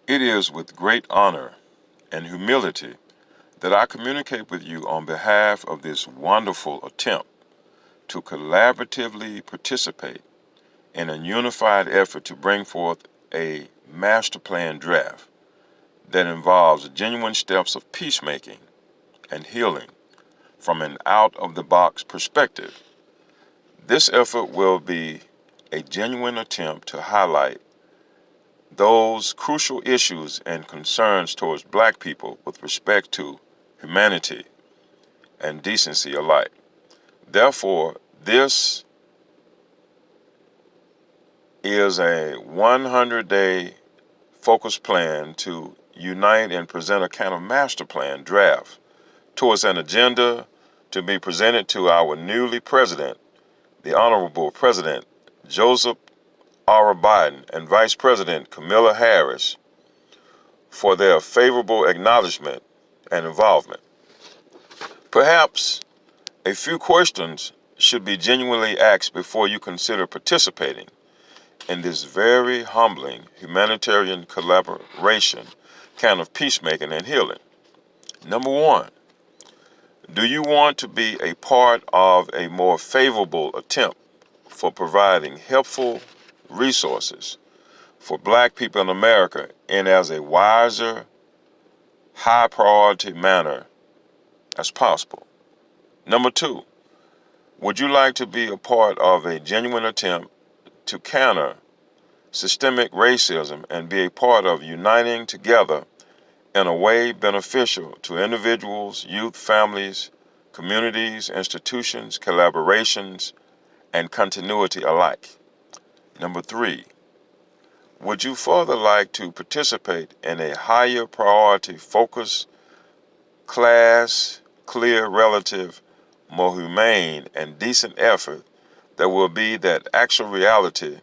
It is with great honor and humility that I communicate with you on behalf of this wonderful attempt to collaboratively participate in a unified effort to bring forth a master plan draft that involves genuine steps of peacemaking and healing from an out-of-the-box perspective. This effort will be a genuine attempt to highlight those crucial issues and concerns towards Black people with respect to humanity and decency alike. Therefore, this is a 100-day focus plan to unite and present a kind of master plan draft towards an agenda to be presented to our newly president, the Honorable President Joseph R. Biden, and Vice President Kamala Harris for their favorable acknowledgement and involvement. Perhaps a few questions should be genuinely asked before you consider participating in this very humbling humanitarian collaboration kind of peacemaking and healing. Number one, do you want to be a part of a more favorable attempt for providing helpful resources for Black people in America in as a wiser, high priority manner as possible? Number two, would you like to be a part of a genuine attempt to counter systemic racism and be a part of uniting together in a way beneficial to individuals, youth, families, communities, institutions, collaborations, and continuity alike? Number three, would you further like to participate in a higher priority focus, class, clear, relative, more humane and decent effort that will be that actual reality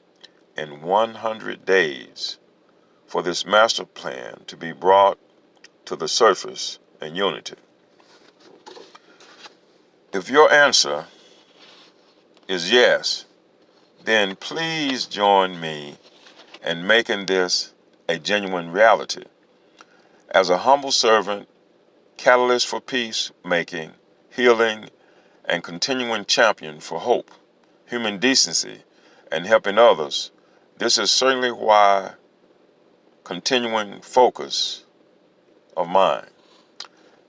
in 100 days for this master plan to be brought to the surface in unity? If your answer is yes, then please join me in making this a genuine reality. As a humble servant, catalyst for peacemaking, healing, and continuing champion for hope, human decency, and helping others, this is certainly why continuing focus of mine.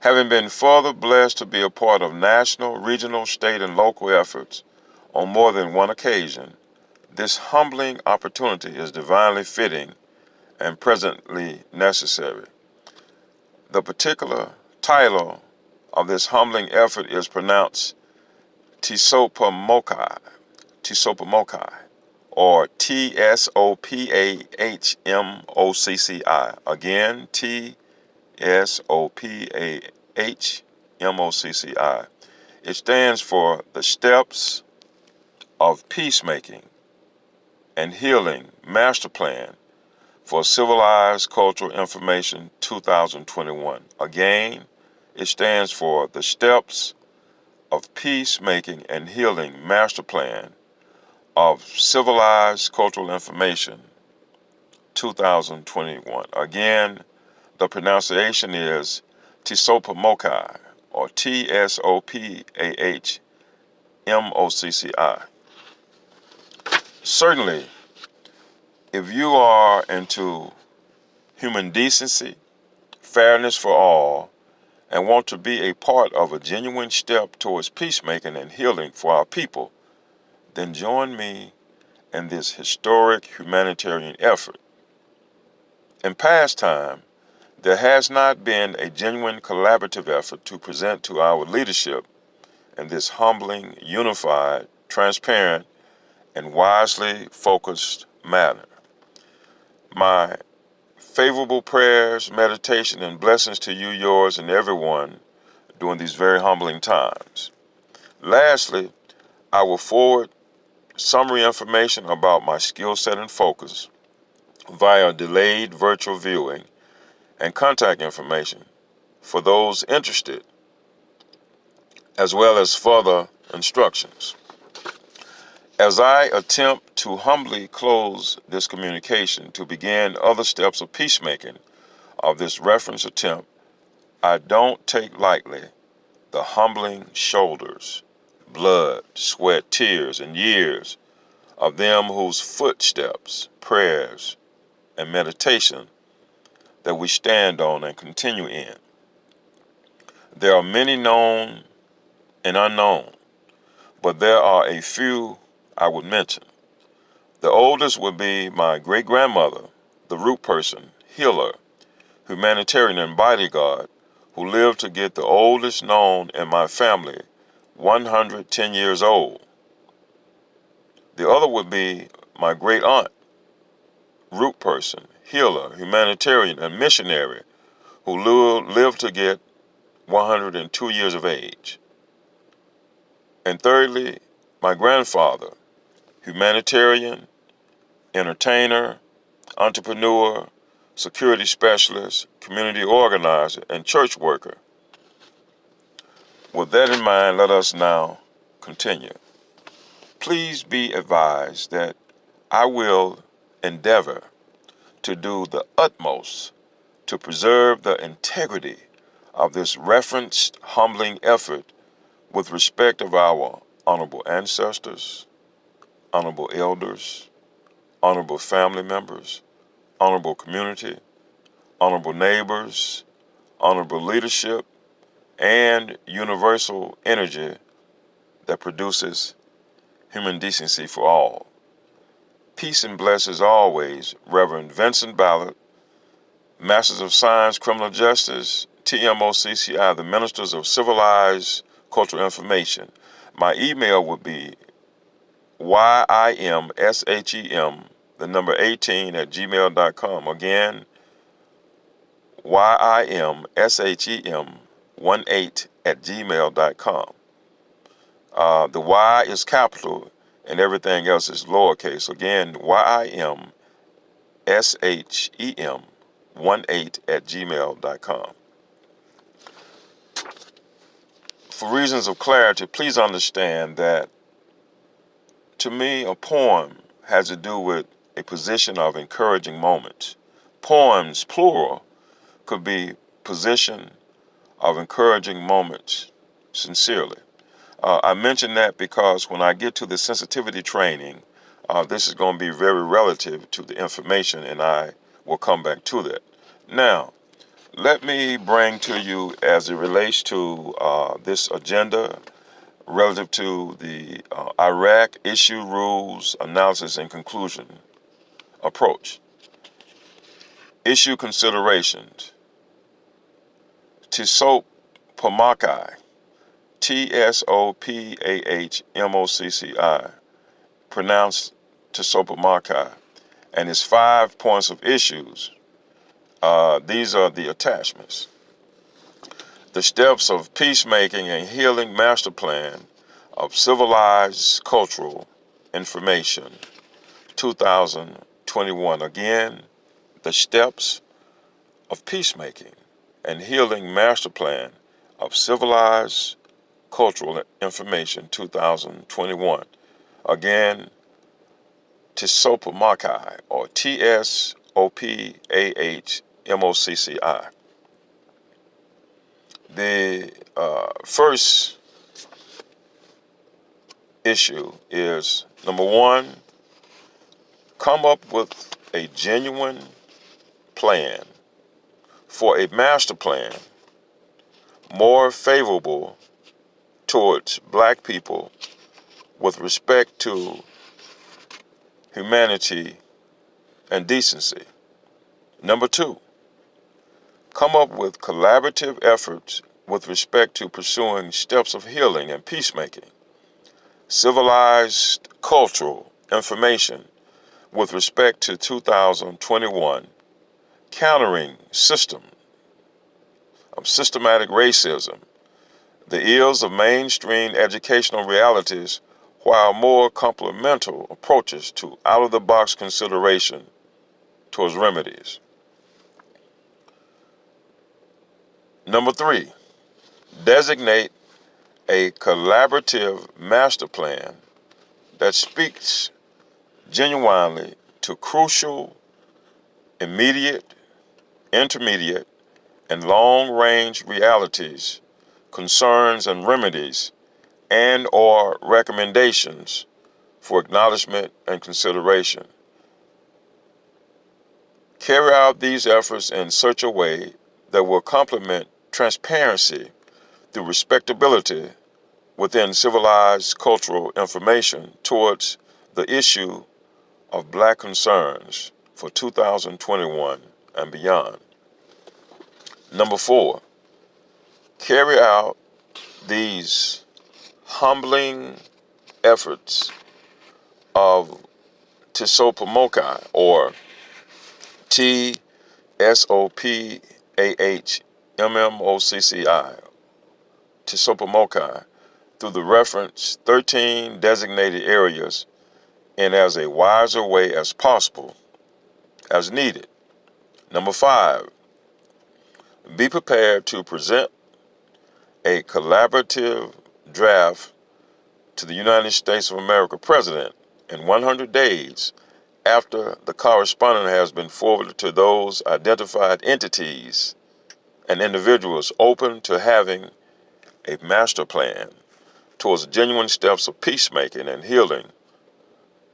Having been further blessed to be a part of national, regional, state, and local efforts on more than one occasion, this humbling opportunity is divinely fitting and presently necessary. The particular title of this humbling effort is pronounced Tsopahmocci, or Tsopahmocci. Again, Tsopahmocci. It stands for the Steps of Peacemaking and Healing Master Plan for Civilized Cultural Information 2021. Again, it stands for the Steps of Peacemaking and Healing Master Plan of Civilized Cultural Information 2021. Again, the pronunciation is Tsopahmocci, or Tsopahmocci. Certainly, if you are into human decency, fairness for all, and want to be a part of a genuine step towards peacemaking and healing for our people, then join me in this historic humanitarian effort. In past time, there has not been a genuine collaborative effort to present to our leadership in this humbling, unified, transparent, and wisely focused manner. My favorable prayers, meditation, and blessings to you, yours, and everyone during these very humbling times. Lastly, I will forward summary information about my skill set and focus via delayed virtual viewing and contact information for those interested, as well as further instructions. As I attempt to humbly close this communication to begin other steps of peacemaking of this reference attempt, I don't take lightly the humbling shoulders, blood, sweat, tears, and years of them whose footsteps, prayers, and meditation that we stand on and continue in. There are many known and unknown, but there are a few I would mention. The oldest would be my great-grandmother, the root person, healer, humanitarian, and bodyguard, who lived to get the oldest known in my family, 110 years old. The other would be my great-aunt, root person, healer, humanitarian, and missionary, who lived to get 102 years of age. And thirdly, my grandfather, humanitarian, entertainer, entrepreneur, security specialist, community organizer, and church worker. With that in mind, let us now continue. Please be advised that I will endeavor to do the utmost to preserve the integrity of this referenced humbling effort with respect of our honorable ancestors, honorable elders, honorable family members, honorable community, honorable neighbors, honorable leadership, and universal energy that produces human decency for all. Peace and bless as always, Reverend Vincent Ballard, Masters of Science, Criminal Justice, TMOCCI, the Ministers of Civilized Cultural Information. My email would be YIMSHEM, the number 18 at gmail.com. Again, YIMSHEM 18 at gmail.com. The Y is capital and everything else is lowercase. Again, YIMSHEM 18 at gmail.com. For reasons of clarity, please understand that to me, a poem has to do with a position of encouraging moments. Poems, plural, could be position of encouraging moments, sincerely. I mention that because when I get to the sensitivity training, this is going to be very relative to the information, and I will come back to that. Now, let me bring to you, as it relates to this agenda, relative to the Iraq issue, rules, analysis, and conclusion approach. Issue considerations. Tsopahmocci, Tsopahmocci, pronounced Tsopahmocci, and its 5 points of issues. These are the attachments. The steps of peacemaking and healing master plan of civilized cultural information, 2021. Again, the steps of peacemaking and healing master plan of civilized cultural information, 2021. Again, Tsopahmocci, or Tsopahmocci. The first issue is, number one, come up with a genuine plan for a master plan more favorable towards black people with respect to humanity and decency. Number two, come up with collaborative efforts with respect to pursuing steps of healing and peacemaking, civilized cultural information with respect to 2021, countering systematic racism, the ills of mainstream educational realities, while more complementary approaches to out-of-the-box consideration towards remedies. Number three, designate a collaborative master plan that speaks genuinely to crucial, immediate, intermediate, and long-range realities, concerns, and remedies, and or recommendations for acknowledgement and consideration. Carry out these efforts in such a way that will complement transparency through respectability within civilized cultural information towards the issue of Black concerns for 2021 and beyond. Number 4, carry out these humbling efforts of Tsopahmocci, or Tsopahmocci, Tsopahmocci, through the reference 13 designated areas in as a wiser way as possible, as needed. Number 5, be prepared to present a collaborative draft to the United States of America President in 100 days after the correspondence has been forwarded to those identified entities and individuals open to having a master plan towards genuine steps of peacemaking and healing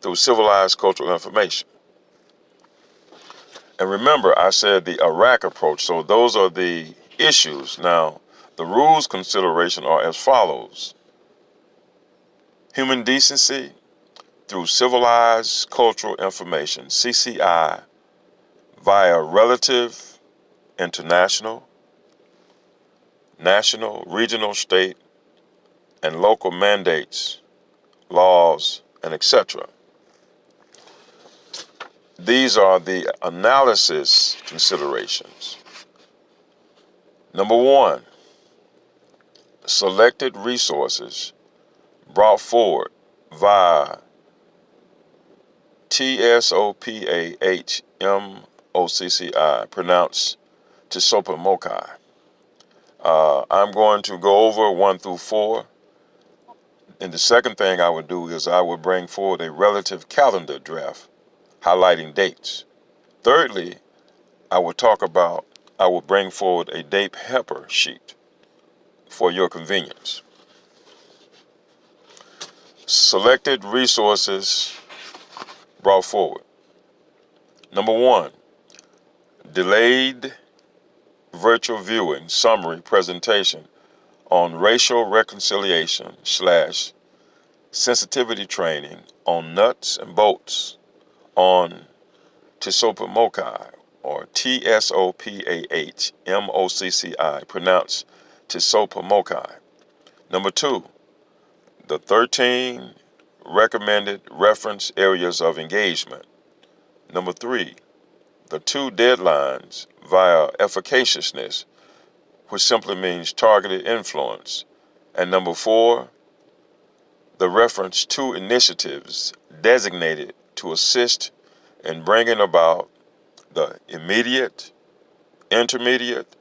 through civilized cultural information. And remember, I said the Iraq approach, so those are the issues. Now, the rules consideration are as follows. Human decency through civilized cultural information, CCI, via relative, international, national, regional, state, and local mandates, laws, and etc. These are the analysis considerations. Number 1, selected resources brought forward via Tsopahmocci, pronounced Tsopahmocci. I'm going to go over 1 through 4. And the second thing I would do is I would bring forward a relative calendar draft highlighting dates. Thirdly, I would bring forward a date helper sheet for your convenience. Selected resources brought forward. Number 1, delayed virtual viewing summary presentation on racial reconciliation / sensitivity training on nuts and bolts on Tsopahmocci, or Tsopahmocci, pronounced Tsopahmocci. Number 2, the 13 recommended reference areas of engagement. Number 3, the 2 deadlines via efficaciousness, which simply means targeted influence. And number 4, the reference 2 initiatives designated to assist in bringing about the immediate, intermediate,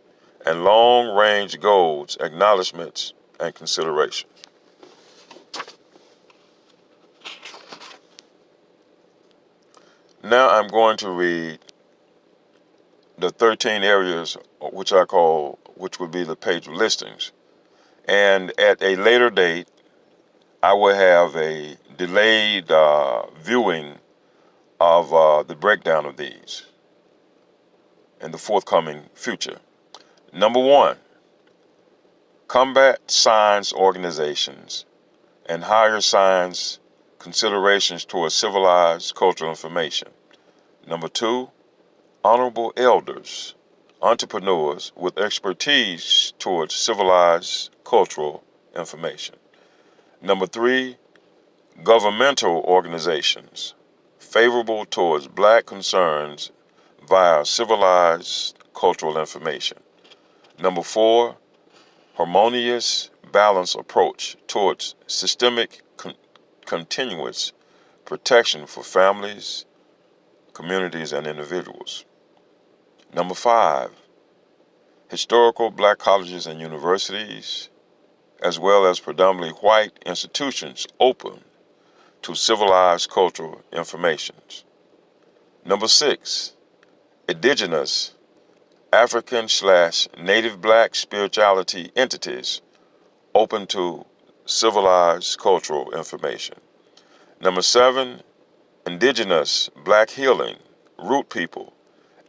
and long-range goals, acknowledgments, and consideration. Now I'm going to read the 13 areas which would be the page of listings. And at a later date, I will have a delayed viewing of the breakdown of these in the forthcoming future. Number 1, combat science organizations and higher science considerations towards civilized cultural information. Number 2, honorable elders, entrepreneurs with expertise towards civilized cultural information. Number 3, governmental organizations favorable towards Black concerns via civilized cultural information. Number 4, harmonious balance approach towards systemic continuous protection for families, communities, and individuals. Number 5, historical Black colleges and universities, as well as predominantly white institutions open to civilized cultural informations. Number 6, indigenous African/native black spirituality entities open to civilized cultural information. Number 7, indigenous black healing, root people,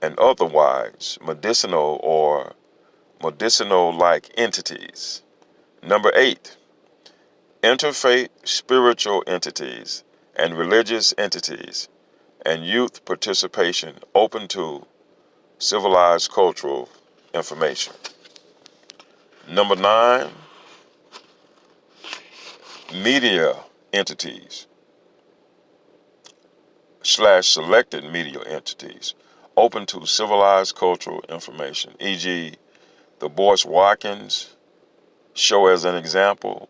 and otherwise medicinal or medicinal-like entities. Number 8, interfaith spiritual entities and religious entities and youth participation open to civilized cultural information. Number 9, media entities / selected media entities open to civilized cultural information, e.g. The Boyce Watkins Show as an example,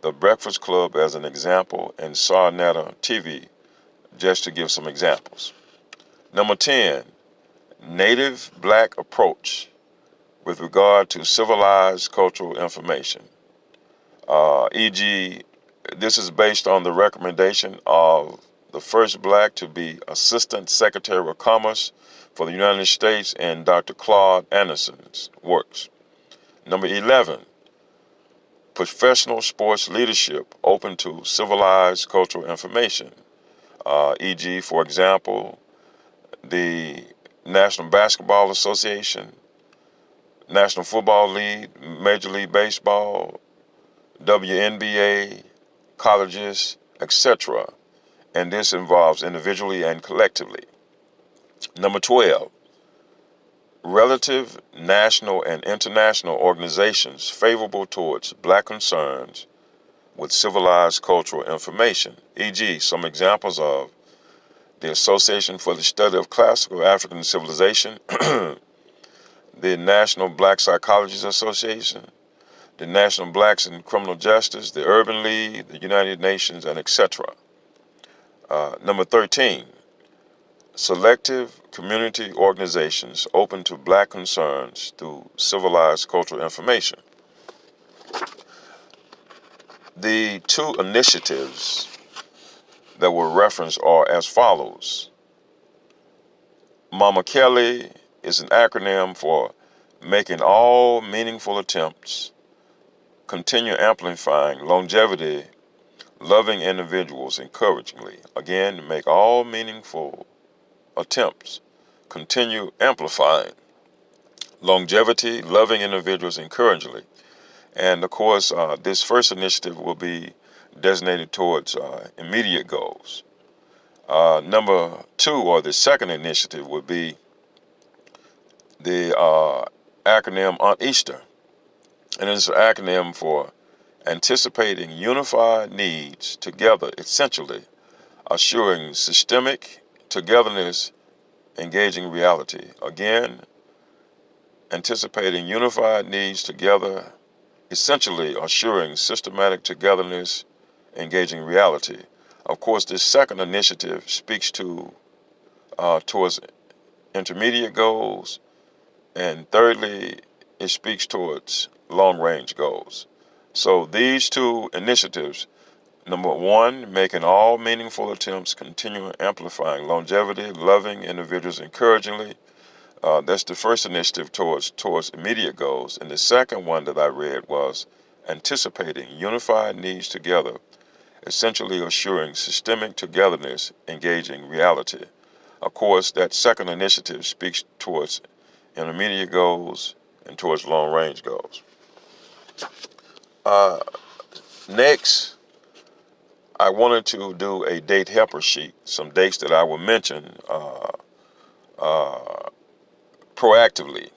The Breakfast Club as an example, and Sarnetta TV, just to give some examples. Number 10, native black approach with regard to civilized cultural information, e.g. this is based on the recommendation of the first black to be Assistant Secretary of Commerce for the United States and Dr. Claude Anderson's works. Number 11, professional sports leadership open to civilized cultural information, e.g., for example, the National Basketball Association, National Football League, Major League Baseball, WNBA, colleges, etc. And this involves individually and collectively. Number 12, relative national and international organizations favorable towards black concerns with civilized cultural information, e.g. some examples of the Association for the Study of Classical African Civilization, the National Black Psychologists Association, the National Blacks in Criminal Justice, the Urban League, the United Nations, and etc. Number 13, selective community organizations open to black concerns through civilized cultural information. The 2 initiatives that were referenced are as follows. Mama Kelly is an acronym for making all meaningful attempts, continue amplifying longevity, loving individuals encouragingly. Again, make all meaningful attempts, continue amplifying longevity, loving individuals encouragingly. And of course, this first initiative will be designated towards immediate goals. Number 2, or the second initiative, would be the acronym Aunt Easter. And it's an acronym for anticipating unified needs together, essentially assuring systemic togetherness, engaging reality. Again, anticipating unified needs together, essentially assuring systematic togetherness, engaging reality. Of course, this second initiative speaks to towards intermediate goals, and thirdly, it speaks towards long-range goals. So these 2 initiatives, number 1, making all meaningful attempts, continuing amplifying longevity, loving individuals encouragingly. That's the first initiative towards immediate goals. And the second one that I read was anticipating unified needs together, essentially assuring systemic togetherness, engaging reality. Of course, that second initiative speaks towards intermediate goals and towards long-range goals. Next, I wanted to do a date helper sheet, some dates that I will mention proactively.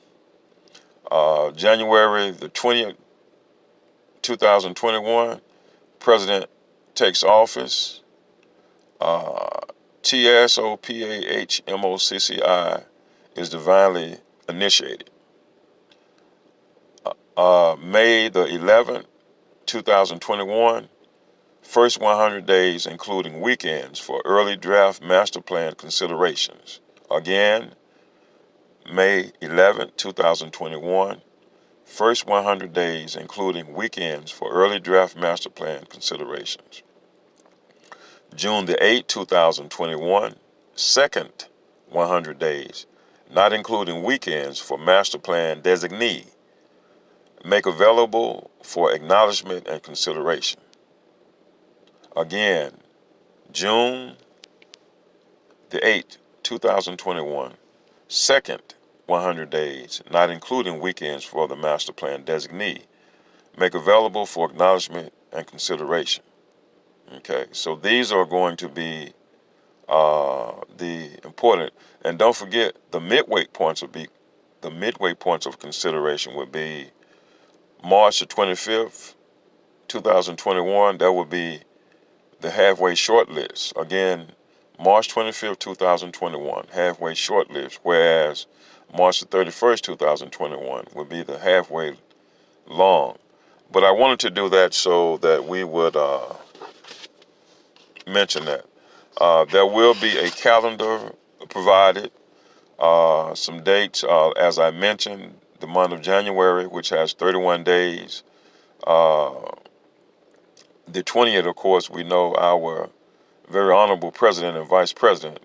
January the 20th, 2021, President takes office. Tsopahmocci is divinely initiated. May the 11th, 2021, first 100 days including weekends for early draft master plan considerations. Again, May 11th, 2021, first 100 days including weekends for early draft master plan considerations. June the 8th, 2021, second 100 days, not including weekends for master plan designee, make available for acknowledgement and consideration. Again, June the 8th, 2021, second 100 days, not including weekends for the master plan designee, make available for acknowledgement and consideration. Okay, so these are going to be the important, and don't forget the midway points of consideration would be March the 25th, 2021. That would be the halfway short list. Again, March 25th, 2021, halfway short list, whereas March the 31st, 2021 would be the halfway long. But I wanted to do that so that we would mention that. There will be a calendar provided, some dates, as I mentioned, the month of January, which has 31 days. The 20th, of course, we know our very honorable president and vice president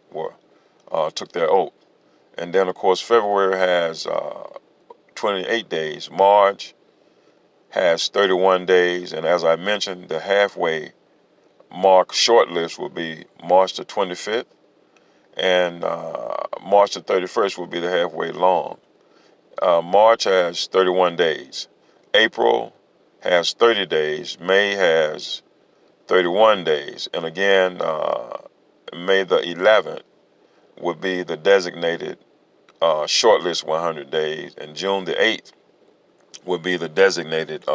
took their oath. And then, of course, February has 28 days. March has 31 days. And as I mentioned, the halfway mark short list will be March the 25th. And March the 31st will be the halfway long. March has 31 days. April has 30 days. May has 31 days. And again, May the 11th would be the designated shortlist 100 days. And June the 8th would be the designated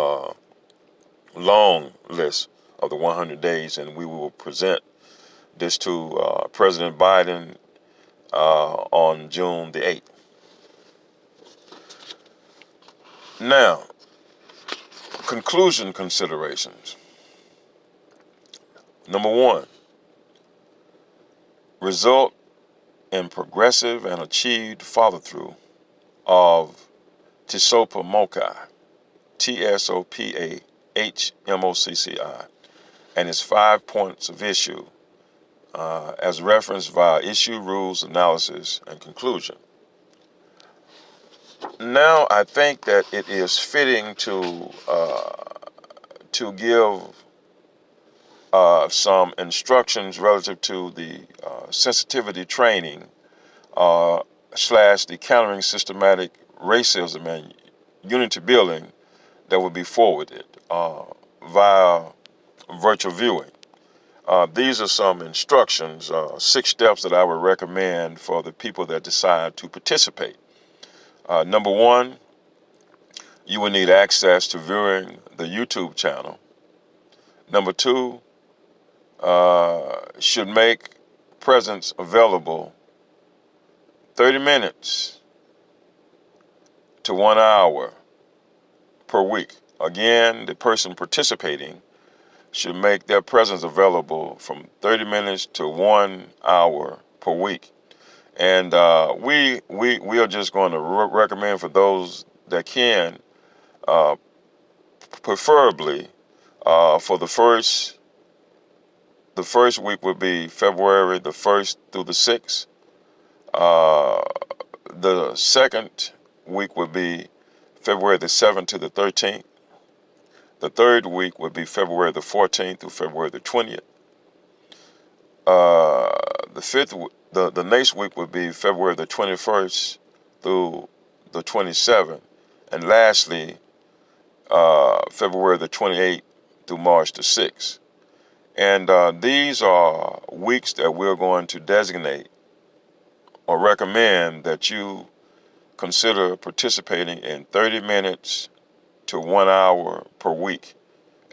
long list of the 100 days. And we will present this to President Biden on June the 8th. Now, conclusion considerations. Number one, result in progressive and achieved follow-through of Tsopahmocci, Tsopahmocci, and its 5 points of issue as referenced via issue, rules, analysis, and conclusion. Now, I think that it is fitting to give some instructions relative to the sensitivity training / the countering systematic racism and unity building that will be forwarded via virtual viewing. These are some instructions, 6 steps that I would recommend for the people that decide to participate. Number one, you will need access to viewing the YouTube channel. Number two, should make presence available 30 minutes to 1 hour per week. Again, the person participating should make their presence available from 30 minutes to 1 hour per week. And we are just going to recommend for those that can, preferably for the first week would be February the 1st through the 6th. The second week would be February the 7th to the 13th. The third week would be February the 14th through February the 20th. The next week would be February the 21st through the 27th. And lastly, February the 28th through March the 6th. And these are weeks that we're going to designate or recommend that you consider participating in 30 minutes to 1 hour per week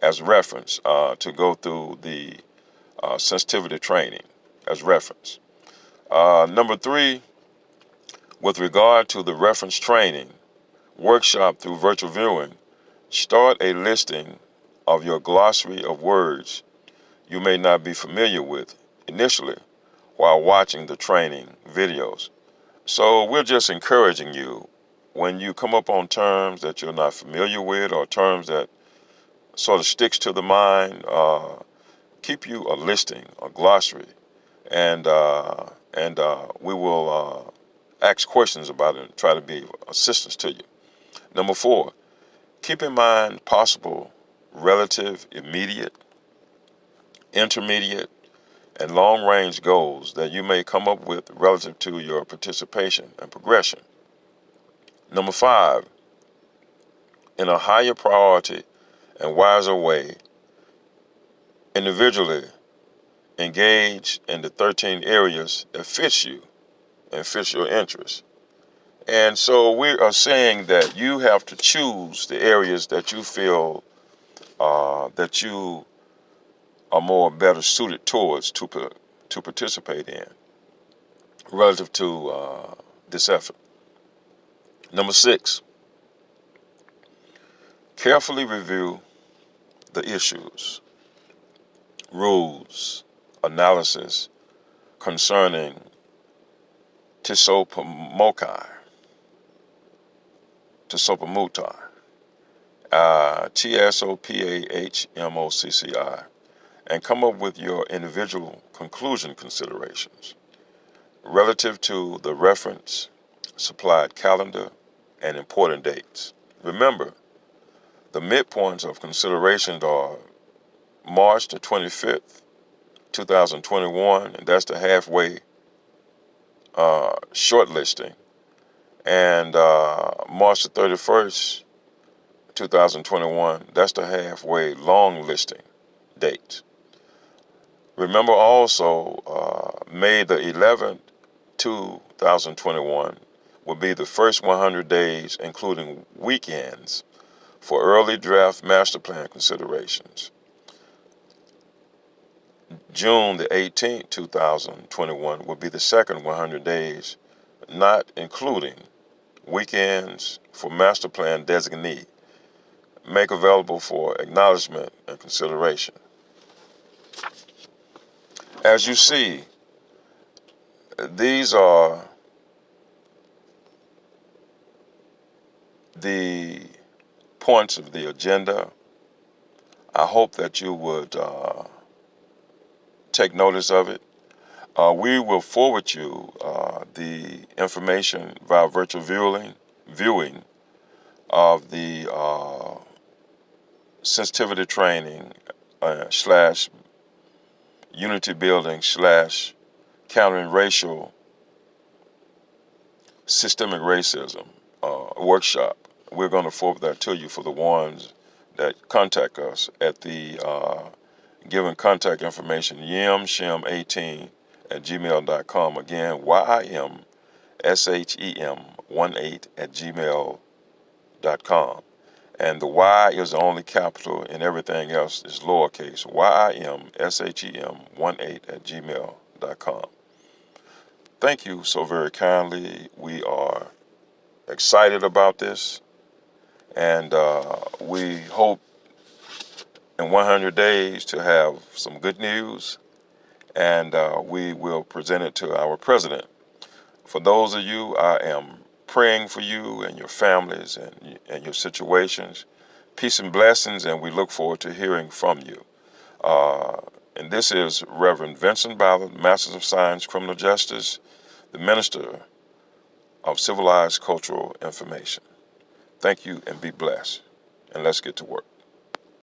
as reference to go through the sensitivity training as reference. Number 3, with regard to the reference training workshop through virtual viewing, start a listing of your glossary of words you may not be familiar with initially while watching the training videos. So we're just encouraging you, when you come up on terms that you're not familiar with or terms that sort of sticks to the mind, keep you a listing, a glossary, and we will ask questions about it and try to be of assistance to you. Number 4, keep in mind possible relative, immediate, intermediate, and long-range goals that you may come up with relative to your participation and progression. Number 5, in a higher priority and wiser way, individually engage in the 13 areas that fits you and fits your interests. And so we are saying that you have to choose the areas that you feel that you are more better suited towards to participate in relative to this effort. Number 6, carefully review the issues, rules, analysis concerning Tsopahmocci, Tsopahmocci, Tsopahmocci, and come up with your individual conclusion considerations relative to the reference supplied calendar and important dates. Remember, the midpoints of considerations are March the 25th, 2021, and that's the halfway shortlisting, and March the 31st, 2021, that's the halfway long listing date. Remember also, May the 11th, 2021 will be the first 100 days, including weekends, for early draft master plan considerations. June the 18th, 2021 will be the second 100 days, not including weekends, for master plan designee. Make available for acknowledgement and consideration. As you see, these are the points of the agenda. I hope that you would take notice of it. We will forward you the information via virtual viewing of the sensitivity training / unity building / countering racial systemic racism workshop. We're going to forward that to you for the ones that contact us at the given contact information, yimshem18@gmail.com. Again, yimshem18@gmail.com. And the Y is the only capital and everything else is lowercase. yimshem18@gmail.com. Thank you so very kindly. We are excited about this, and we hope in 100 days to have some good news, and we will present it to our president. For those of you, I am praying for you and your families and your situations. Peace and blessings, and we look forward to hearing from you. And this is Reverend Vincent Ballard, Master of Science, Criminal Justice, the Minister of Civilized Cultural Information. Thank you, and be blessed. And let's get to work.